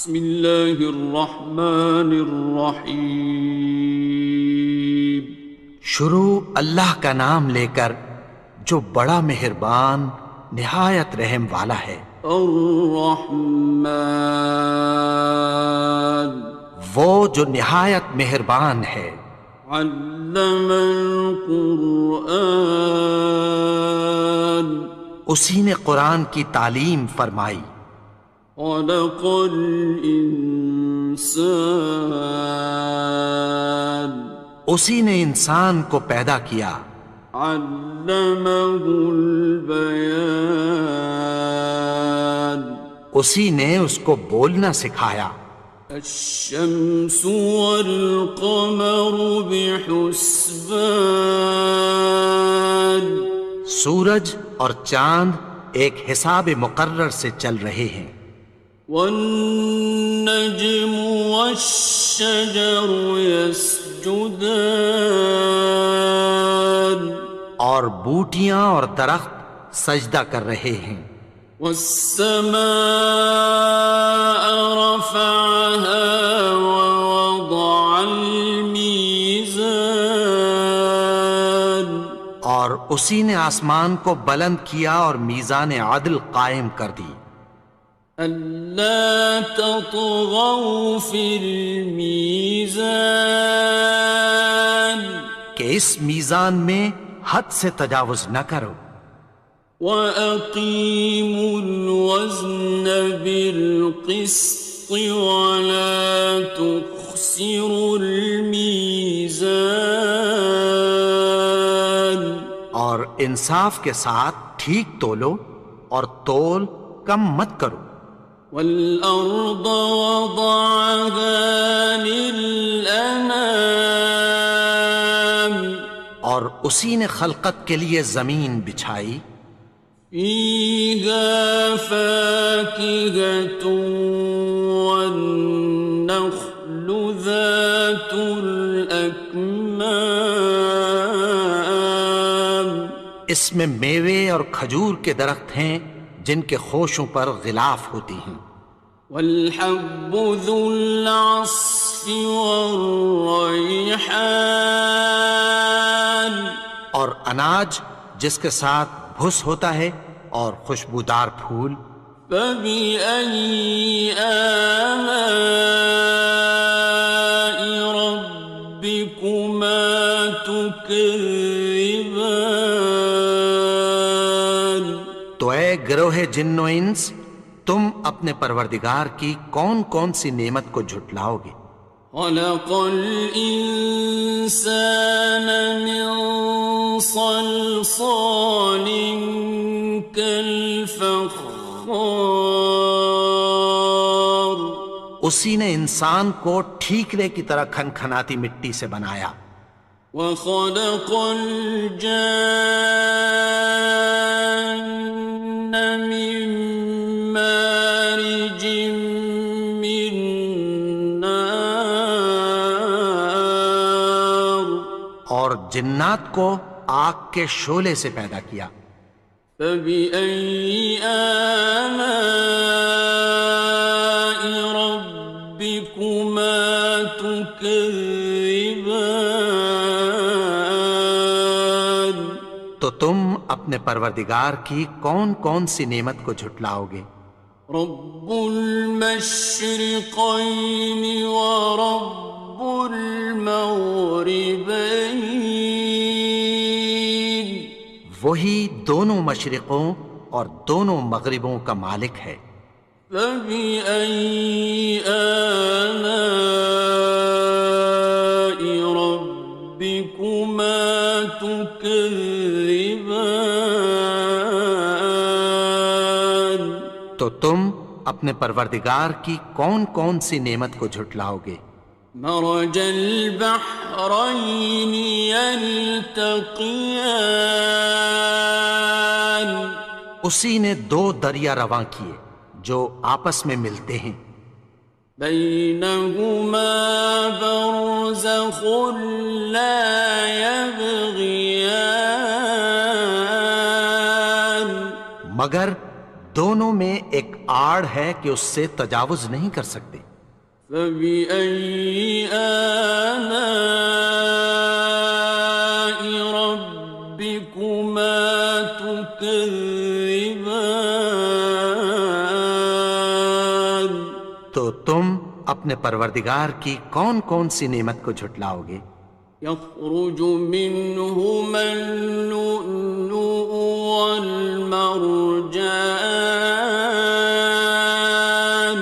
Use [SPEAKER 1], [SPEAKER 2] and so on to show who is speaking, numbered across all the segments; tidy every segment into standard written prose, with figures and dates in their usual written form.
[SPEAKER 1] بسم اللہ الرحمن الرحیم۔
[SPEAKER 2] شروع اللہ کا نام لے کر جو بڑا مہربان نہایت رحم والا ہے۔
[SPEAKER 1] الرحمن،
[SPEAKER 2] وہ جو نہایت مہربان ہے۔
[SPEAKER 1] علم القرآن،
[SPEAKER 2] اسی نے قرآن کی تعلیم فرمائی۔
[SPEAKER 1] خلق الانسان،
[SPEAKER 2] اسی نے انسان کو پیدا کیا۔
[SPEAKER 1] علمہ البیان،
[SPEAKER 2] اسی نے اس کو بولنا سکھایا۔
[SPEAKER 1] الشمس والقمر بحسبان،
[SPEAKER 2] سورج اور چاند ایک حساب مقرر سے چل رہے ہیں۔
[SPEAKER 1] والنجم والشجر يسجدان،
[SPEAKER 2] اور بوٹیاں اور درخت سجدہ کر رہے ہیں۔
[SPEAKER 1] والسماء رفعها ووضع الميزان،
[SPEAKER 2] اور اسی نے آسمان کو بلند کیا اور میزان عدل قائم کر دی۔
[SPEAKER 1] ألا تطغوا في الميزان،
[SPEAKER 2] کہ اس میزان میں حد سے تجاوز نہ کرو۔
[SPEAKER 1] وَأَقِيمُوا الْوَزْنَ بِالْقِسْطِ وَلَا تُخْسِرُوا الْمِيزَانَ،
[SPEAKER 2] اور انصاف کے ساتھ ٹھیک تولو اور تول کم مت کرو۔
[SPEAKER 1] وَالْأَرْضَ وَضَعَهَا لِلْأَنَامِ،
[SPEAKER 2] اور اسی نے خلقت کے لیے زمین بچھائی۔
[SPEAKER 1] فِيهَا فَاكِهَةٌ وَالنَّخْلُ ذَاتُ الْأَكْمَامِ،
[SPEAKER 2] اس میں میوے اور کھجور کے درخت ہیں جن کے خوشوں پر غلاف ہوتی ہیں۔
[SPEAKER 1] وَالْحَبُّ ذُو الْعَصْفِ وَالرَّيْحَانِ،
[SPEAKER 2] اور اناج جس کے ساتھ بھس ہوتا ہے اور خوشبودار پھول۔
[SPEAKER 1] فَبِأَيِّ آلَاءِ رَبِّكُمَا تُكَذِّبَانِ،
[SPEAKER 2] تو اے گروہ جن و انس، تم اپنے پروردگار کی کون کون سی نعمت کو جھٹلاؤ گے؟
[SPEAKER 1] خَلَقَ الْإِنسَانَ مِنْ صَلْصَالٍ كَالْفَخَّارِ،
[SPEAKER 2] اسی نے انسان کو ٹھیکرے کی طرح کھنکھناتی مٹی سے بنایا۔
[SPEAKER 1] وَخَلَقَ الْجَانَّ مِن مَّارِجٍ مِّن نَّارٍ،
[SPEAKER 2] اور جنات کو آگ کے شعلے سے پیدا کیا۔
[SPEAKER 1] فَبِأَيِّ آلَاءِ رَبِّكُمَا تُكَذِّبَانِ،
[SPEAKER 2] تو تم اپنے پروردگار کی کون کون سی نعمت کو جھٹلاؤ گے؟
[SPEAKER 1] رب المشرقين ورب المغربين،
[SPEAKER 2] وہی دونوں مشرقوں اور دونوں مغربوں کا مالک ہے۔
[SPEAKER 1] فبأي آلاء ربكما تكذبان،
[SPEAKER 2] تو تم اپنے پروردگار کی کون کون سی نعمت کو جھٹلاؤ گے؟
[SPEAKER 1] مرج البحرين يلتقيان،
[SPEAKER 2] اسی نے دو دریا رواں کیے جو آپس میں ملتے ہیں۔
[SPEAKER 1] بينهما برزخ لا يبغيان،
[SPEAKER 2] مگر دونوں میں ایک آڑ ہے کہ اس سے تجاوز نہیں کر سکتے۔
[SPEAKER 1] فبأي آلاء ربكما تكذبان؟
[SPEAKER 2] تو تم اپنے پروردگار کی کون کون سی نعمت کو جھٹلاؤ گے؟
[SPEAKER 1] يخرج منهما اللؤلؤ والمرجان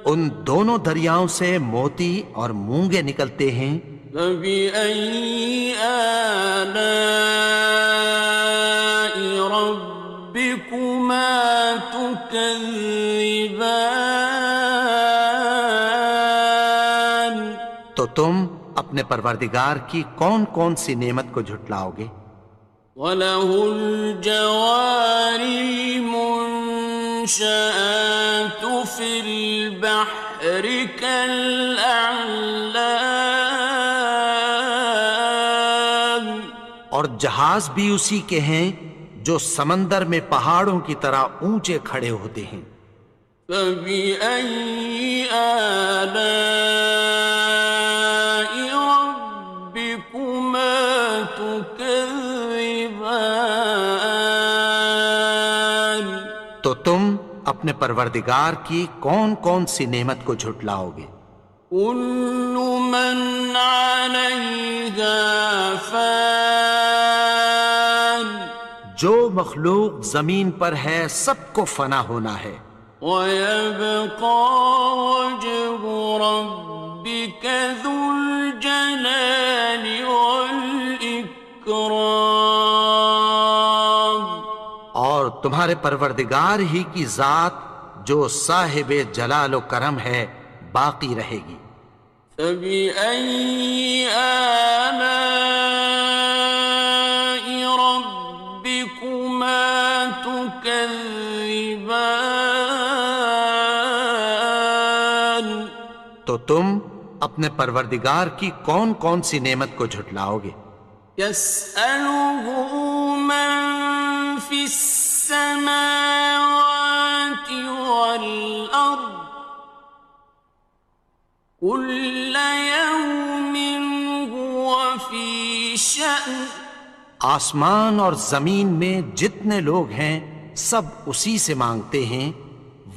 [SPEAKER 2] ان دونوں دریاؤں سے موتی اور مونگے نکلتے ہیں۔
[SPEAKER 1] فبأي آلاء ربكما تكذبان؟
[SPEAKER 2] تو تم اپنے پروردگار کی کون کون سی نعمت کو جھٹلاؤ گے؟
[SPEAKER 1] وَلَهُ الْجَوَارِ الْمُنشَآتُ فِي الْبَحْرِ كَالْأَعْلَامِ،
[SPEAKER 2] اور جہاز بھی اسی کے ہیں جو سمندر میں پہاڑوں کی طرح اونچے کھڑے ہوتے ہیں۔
[SPEAKER 1] فَبِأَيِّ آلَاءِ رَبِّكُمَا تُكَذِّبَانِ؟
[SPEAKER 2] تو تم اپنے پروردگار کی کون کون سی نعمت کو جھٹلاؤ گے؟
[SPEAKER 1] كُلُّ مَنْ عَلَيْهَا فَانٍ،
[SPEAKER 2] جو مخلوق زمین پر ہے سب کو فنا ہونا ہے۔
[SPEAKER 1] وَيَبْقَى وَجْهُ رَبِّكَ ذُو الْجَلَالِ وَالْإِكْرَامِ،
[SPEAKER 2] اور تمہارے پروردگار ہی کی ذات جو صاحب جلال و کرم ہے باقی رہے گی۔
[SPEAKER 1] فَبِأَيِّ آلَاءِ رَبِّكُمَا تُكَذِّبَانِ؟
[SPEAKER 2] تو تم اپنے پروردگار کی کون کون سی نعمت کو جھٹلاؤ گے؟
[SPEAKER 1] يَسْأَلُهُ مَن فِي السَّمَاوَاتِ وَالْأَرْضِ كُلَّ يَوْمٍ هُوَ فِي شَأْنٍ،
[SPEAKER 2] آسمان اور زمین میں جتنے لوگ ہیں سب اسی سے مانگتے ہیں،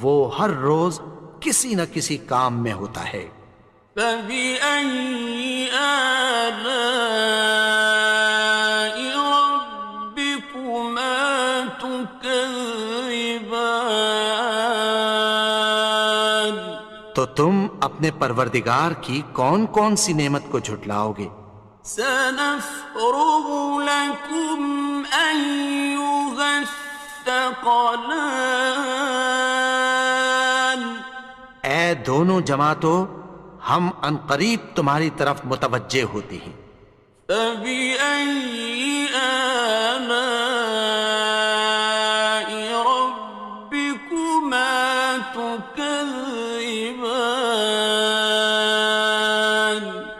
[SPEAKER 2] وہ ہر روز کسی نہ کسی کام میں ہوتا ہے۔
[SPEAKER 1] فَبِأَيِّ آلَاءِ رَبِّكُمَا تُكَذِّبَانِ؟
[SPEAKER 2] تو تم اپنے پروردگار کی کون کون سی نعمت کو جھٹلاؤ گے؟
[SPEAKER 1] سَنَفْرُغُ لَكُمْ أَيُّهَ الثَّقَلَانِ؟
[SPEAKER 2] اے دونوں جماعتوں، ہم عنقریب تمہاری طرف متوجہ ہوتے ہیں۔
[SPEAKER 1] فَبِأَيِّ آلَاءِ رَبِّكُمَا تُكَذِّبَانِ؟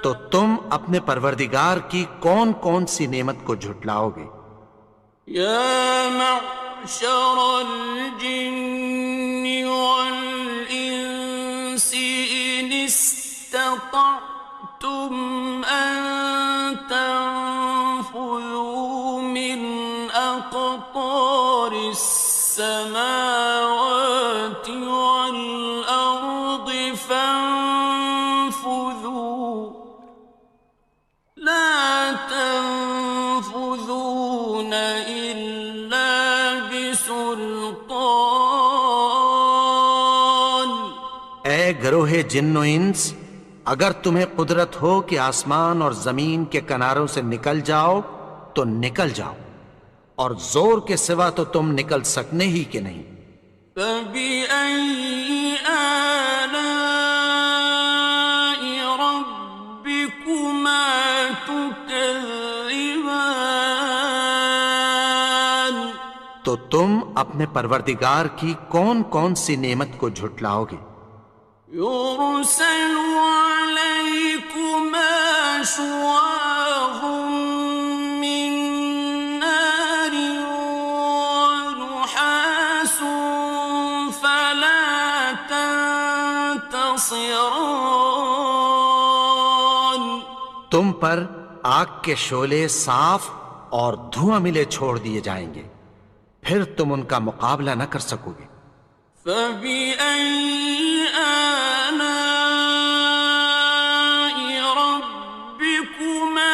[SPEAKER 2] تو تم اپنے پروردگار کی کون کون سی نعمت کو جھٹلاؤ گے؟
[SPEAKER 1] يَا مَعْشَرَ الْجِنِّ وَالْإِنسِ إِنِ اسْتَطَعْتُمْ أَن تَنفُذُوا مِنْ أَقْطَارِ السَّمَاوَاتِ وَالْأَرْضِ فَانفُذُوا لَا تَنفُذُونَ إِلَّا بِسُلْطَانٍ۔
[SPEAKER 2] اے گروہ جن و انس، اگر تمہیں قدرت ہو کہ آسمان اور زمین کے کناروں سے نکل جاؤ تو نکل جاؤ، اور زور کے سوا تو تم نکل سکنے ہی کہ نہیں۔
[SPEAKER 1] فَبِأَيِّ آلَاءِ رَبِّكُمَا تُكَذِّبَانِ؟
[SPEAKER 2] تو تم اپنے پروردگار کی کون کون سی نعمت کو جھٹلاؤ گے؟
[SPEAKER 1] يُرْسَلُ عَلَيْكُمَا شُوَاظٌ مِّن نَّارٍ وَنُحَاسٌ ينتصران
[SPEAKER 2] تم پر آگ کے شعلے صاف اور دھواں ملے چھوڑ دیے جائیں گے، پھر تم ان کا مقابلہ نہ کر سکو گے۔
[SPEAKER 1] فبأي آلاء ربكما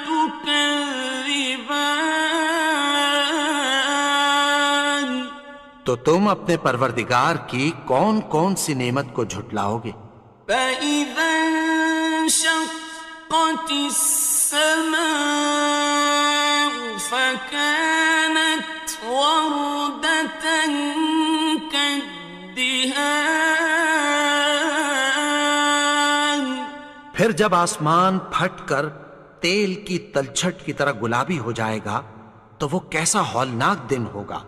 [SPEAKER 1] تكذبان
[SPEAKER 2] تو تم اپنے پروردگار کی کون کون سی نعمت کو جھٹلاؤ گے؟
[SPEAKER 1] فإذا انشقت السماء فكانت وردة كالدهان
[SPEAKER 2] پھر جب آسمان پھٹ کر تیل کی تلچھٹ کی طرح گلابی ہو جائے گا تو وہ کیسا ہولناک دن ہوگا۔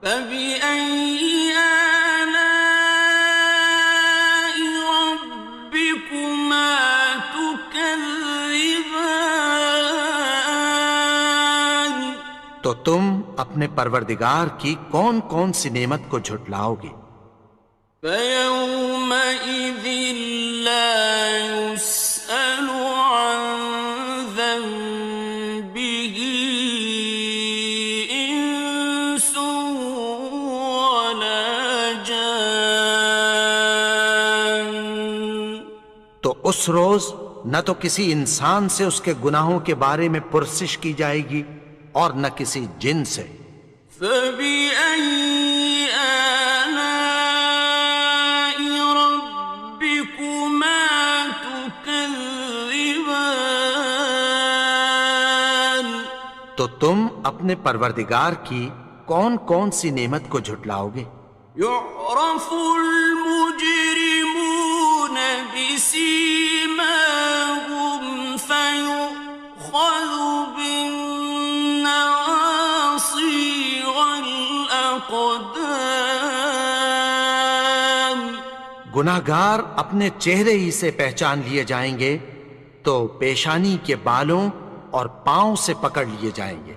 [SPEAKER 1] فبأي آلاء ربكما تكذبان
[SPEAKER 2] تو تم اپنے پروردگار کی کون کون سی نعمت کو جھٹلاؤ گے؟
[SPEAKER 1] فيومئذ لا يسأل عن ذنبه إنس ولا جان
[SPEAKER 2] تو اس روز نہ تو کسی انسان سے اس کے گناہوں کے بارے میں پرسش کی جائے گی اور نہ کسی جن سے۔
[SPEAKER 1] فبأي آلاء ربكما تكذبان
[SPEAKER 2] تو تم اپنے پروردگار کی کون کون سی نعمت کو جھٹلاؤ گے؟
[SPEAKER 1] يعرف المجرمون بسيماهم فيؤخذ بالنواصي والأقدام
[SPEAKER 2] گناہگار اپنے چہرے ہی سے پہچان لیے جائیں گے تو پیشانی کے بالوں اور پاؤں سے پکڑ لیے جائیں گے۔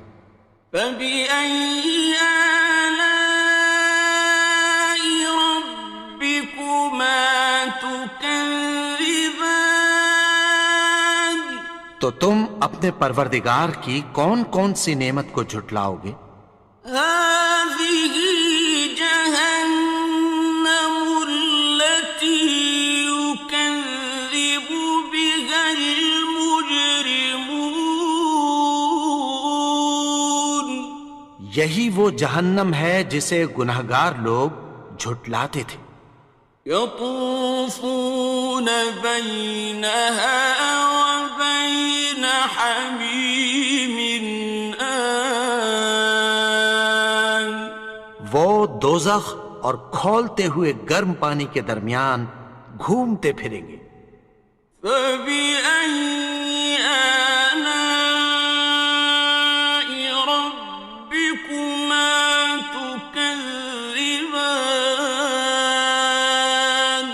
[SPEAKER 1] فبأي آلاء ربكما تكذبان
[SPEAKER 2] تو تم اپنے پروردگار کی کون کون سی نعمت کو جھٹلاؤ گے؟
[SPEAKER 1] هذه جهنم التي يكذب بها المجرمون
[SPEAKER 2] یہی وہ جہنم ہے جسے گناہگار لوگ جھٹلاتے تھے۔
[SPEAKER 1] يطوفون بينها وبين حميم آن
[SPEAKER 2] وہ دوزخ اور کھولتے ہوئے گرم پانی کے درمیان گھومتے پھریں گے۔
[SPEAKER 1] فبأي آلاء ربكما تكذبان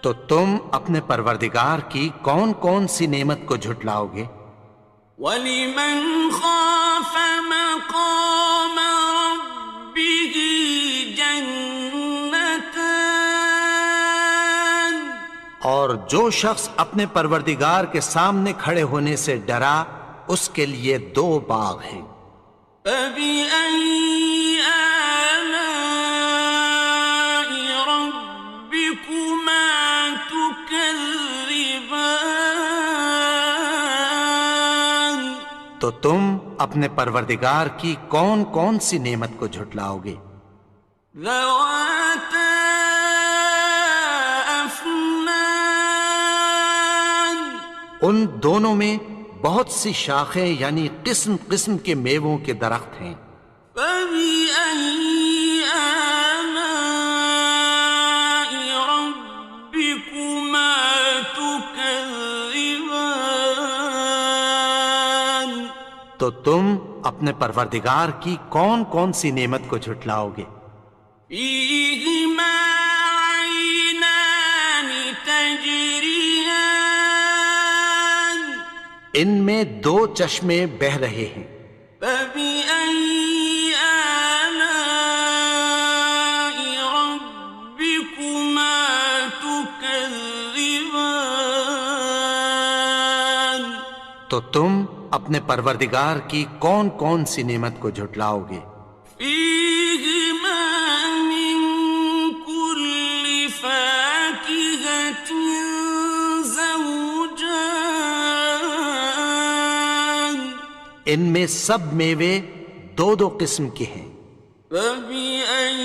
[SPEAKER 2] تو تم اپنے پروردگار کی کون کون سی نعمت کو جھٹلاؤ گے؟
[SPEAKER 1] وَلِمَنْ خَافَ مَقَامَ رَبِّهِ جَنَّتَانِ
[SPEAKER 2] اور جو شخص اپنے پروردگار کے سامنے کھڑے ہونے سے ڈرا اس کے لیے دو باغ ہیں۔
[SPEAKER 1] فَبِأَيِّ آلَاءِ رَبِّكُمَا تُكَذِّبَانِ
[SPEAKER 2] تو تم اپنے پروردگار کی کون کون سی نعمت کو جھٹلاؤ گے؟
[SPEAKER 1] ذَوَاتَا أَفْنَانٍ
[SPEAKER 2] ان دونوں میں بہت سی شاخیں یعنی قسم قسم کے میووں کے درخت ہیں۔
[SPEAKER 1] فَبِأَيِّ آلَاءِ رَبِّكُمَا تُكَذِّبَانِ
[SPEAKER 2] تو تم اپنے پروردگار کی کون کون سی نعمت کو جھٹلاؤ گے؟
[SPEAKER 1] فِيهِمَا عَيْنَانِ تَجْرِيَانِ
[SPEAKER 2] ان میں دو چشمے بہہ رہے ہیں۔
[SPEAKER 1] فَبِأَيِّ آلَاءِ رَبِّكُمَا تُكَذِّبَانِ
[SPEAKER 2] تو تم اپنے پروردگار کی کون کون سی نعمت کو جھٹلاؤ گے؟
[SPEAKER 1] فيهما من كل فاكهة زوجان
[SPEAKER 2] ان میں سب میوے دو دو قسم کے ہیں۔
[SPEAKER 1] فبأي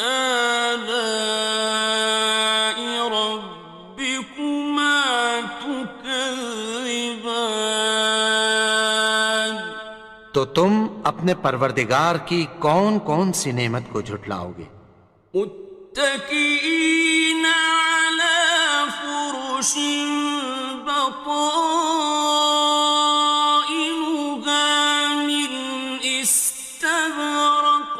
[SPEAKER 1] آلاء ربكما تكذبان
[SPEAKER 2] تو تم اپنے پروردگار کی کون کون سی نعمت کو جھٹلاؤ گے؟
[SPEAKER 1] متكئين على فرش بطائنها من استبرق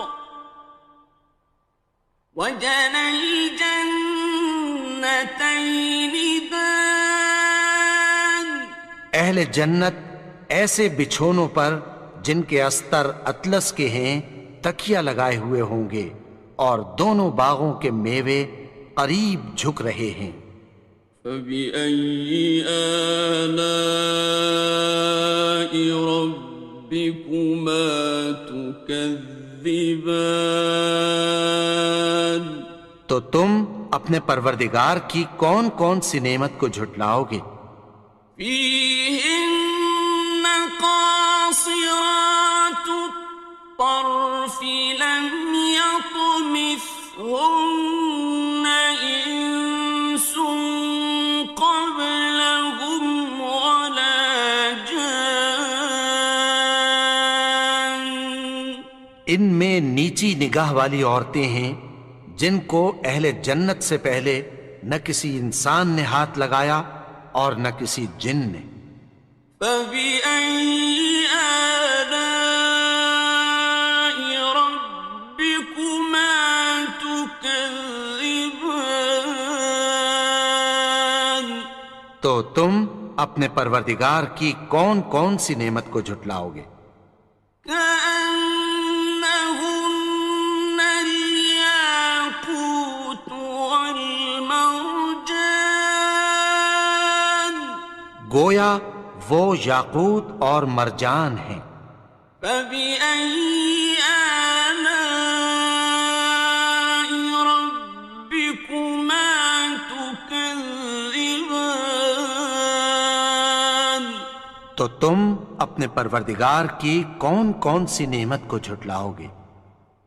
[SPEAKER 1] وجنى الجنتين دان
[SPEAKER 2] اہل جنت ایسے بچھونوں پر جن کے استر اطلس کے ہیں تکیہ لگائے ہوئے ہوں گے، اور دونوں باغوں کے میوے قریب جھک رہے ہیں۔
[SPEAKER 1] فبأي آلاء ربكما تكذبان
[SPEAKER 2] تو تم اپنے پروردگار کی کون کون سی نعمت کو جھٹلاؤ گے؟
[SPEAKER 1] فيهن قاصرات الطرف لم يطمثهن إنس قبلهم ولا جان
[SPEAKER 2] ان میں نیچی نگاہ والی عورتیں ہیں جن کو اہل جنت سے پہلے نہ کسی انسان نے ہاتھ لگایا اور نہ کسی جن نے۔
[SPEAKER 1] فبأي آلاء ربكما تكذبان
[SPEAKER 2] تو تم اپنے پروردگار کی کون کون سی نعمت کو جھٹلاؤ گے؟
[SPEAKER 1] كأنهن الياقوت والمرجان
[SPEAKER 2] گویا وہ یاقوت اور مرجان ہیں۔
[SPEAKER 1] فبأي آلاء ربكما تكذبان
[SPEAKER 2] تو تم اپنے پروردگار کی کون کون سی نعمت کو جھٹلاؤ گے؟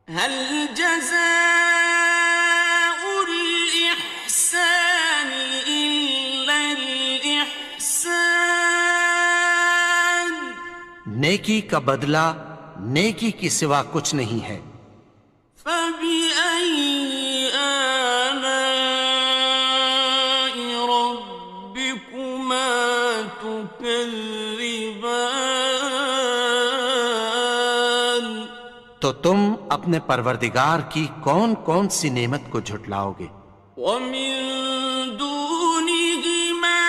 [SPEAKER 1] هل جزاء الإحسان إلا الإحسان
[SPEAKER 2] نیکی کا بدلہ نیکی کی سوا کچھ نہیں ہے۔
[SPEAKER 1] فبأي آلاء ربكما تكذبان
[SPEAKER 2] تو تم اپنے پروردگار کی کون کون سی نعمت کو جھٹلاؤ گے؟
[SPEAKER 1] ومن دونهما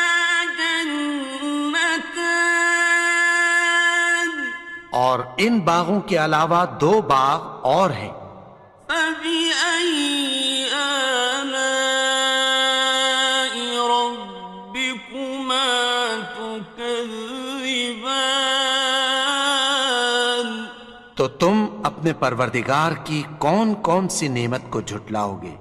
[SPEAKER 1] جنتان
[SPEAKER 2] اور ان باغوں کے علاوہ دو باغ اور ہیں۔
[SPEAKER 1] فبأي آلاء ربكما تكذبان
[SPEAKER 2] تو تم اپنے پروردگار کی کون کون سی نعمت کو جھٹلاؤ گے؟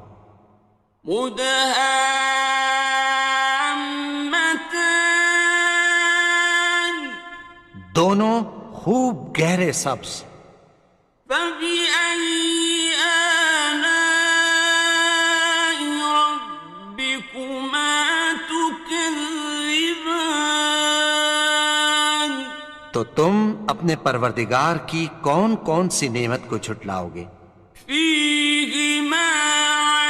[SPEAKER 1] مدهامتان
[SPEAKER 2] دونوں خوب گہرے سبز۔
[SPEAKER 1] فبأي آلاء ربكما تكذبان
[SPEAKER 2] تو تم اپنے پروردگار کی کون کون سی نعمت کو جھٹلاؤ گے؟
[SPEAKER 1] فيهما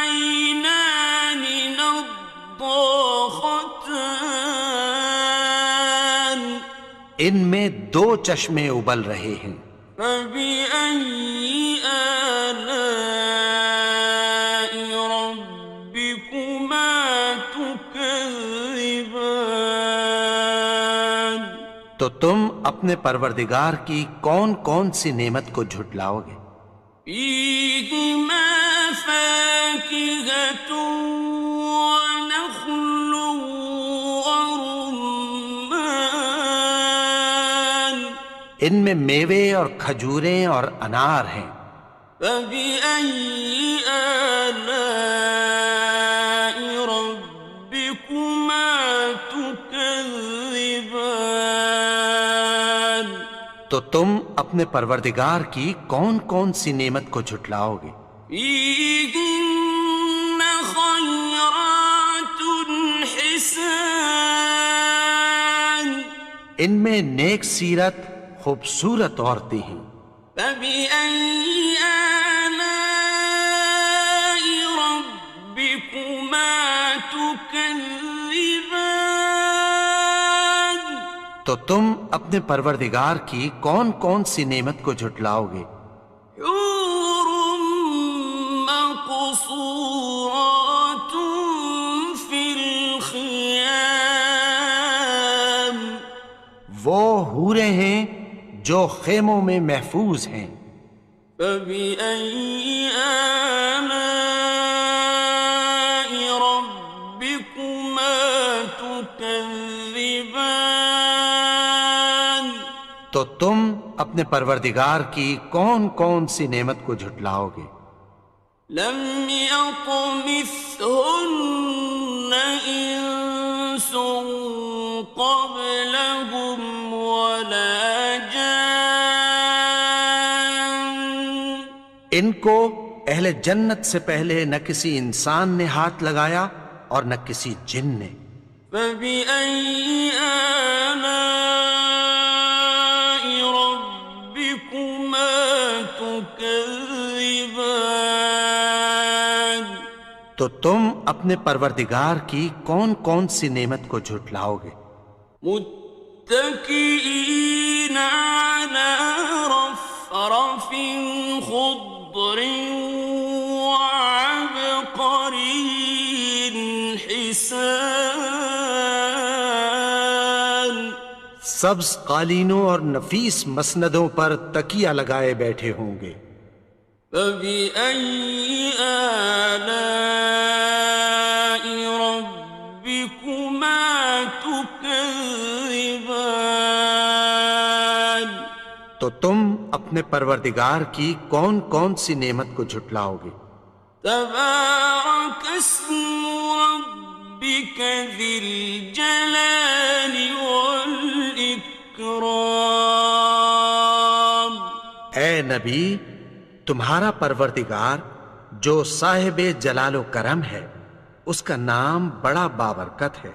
[SPEAKER 1] عينان نضاختان
[SPEAKER 2] ان میں دو چشمے ابل رہے ہیں۔
[SPEAKER 1] فبأي آلاء ربكما تكذبان
[SPEAKER 2] تو تم اپنے پروردگار کی کون کون سی نعمت کو جھٹلاؤ گے؟
[SPEAKER 1] فيهما فاكهة ونخل ورمان
[SPEAKER 2] ان میں میوے اور کھجوریں اور انار ہیں۔
[SPEAKER 1] فبأي آلاء ربكما تكذبان؟
[SPEAKER 2] تو تم اپنے پروردگار کی کون کون سی نعمت کو جھٹلاؤ گے؟
[SPEAKER 1] فيهن خيرات حسان،
[SPEAKER 2] ان میں نیک سیرت خوبصورت عورتیں ہیں۔
[SPEAKER 1] فبأي آلاء ربكما تكذبان؟
[SPEAKER 2] تو تم اپنے پروردگار کی کون کون سی نعمت کو جھٹلاؤ گے؟
[SPEAKER 1] حور مقصورات في الخيام،
[SPEAKER 2] وہ حوریں ہیں جو خیموں میں محفوظ ہیں۔
[SPEAKER 1] فبأي آلاء ربكما تكذبان؟
[SPEAKER 2] تو تم اپنے پروردگار کی کون کون سی نعمت کو جھٹلاؤ گے؟
[SPEAKER 1] لم يطمثهن إنس قبلهم ولا جان،
[SPEAKER 2] ان کو اہل جنت سے پہلے نہ کسی انسان نے ہاتھ لگایا اور نہ کسی جن نے۔
[SPEAKER 1] فبأي آلاء ربكما تكذبان؟
[SPEAKER 2] تو تم اپنے پروردگار کی کون کون سی نعمت کو جھٹلاؤ گے؟
[SPEAKER 1] متكئين على رفرف خضر وعبقري حسان،
[SPEAKER 2] سبز قالینوں اور نفیس مسندوں پر تکیہ لگائے بیٹھے ہوں گے۔
[SPEAKER 1] فبأي آلاء ربكما تكذبان؟
[SPEAKER 2] تو تم اپنے پروردگار کی کون کون سی نعمت کو جھٹلاؤ گے؟
[SPEAKER 1] تبارك اسم ربك ذي الجلال والإكرام۔
[SPEAKER 2] اے نبی، تمہارا پروردگار جو صاحب جلال و کرم ہے، اس کا نام بڑا بابرکت ہے۔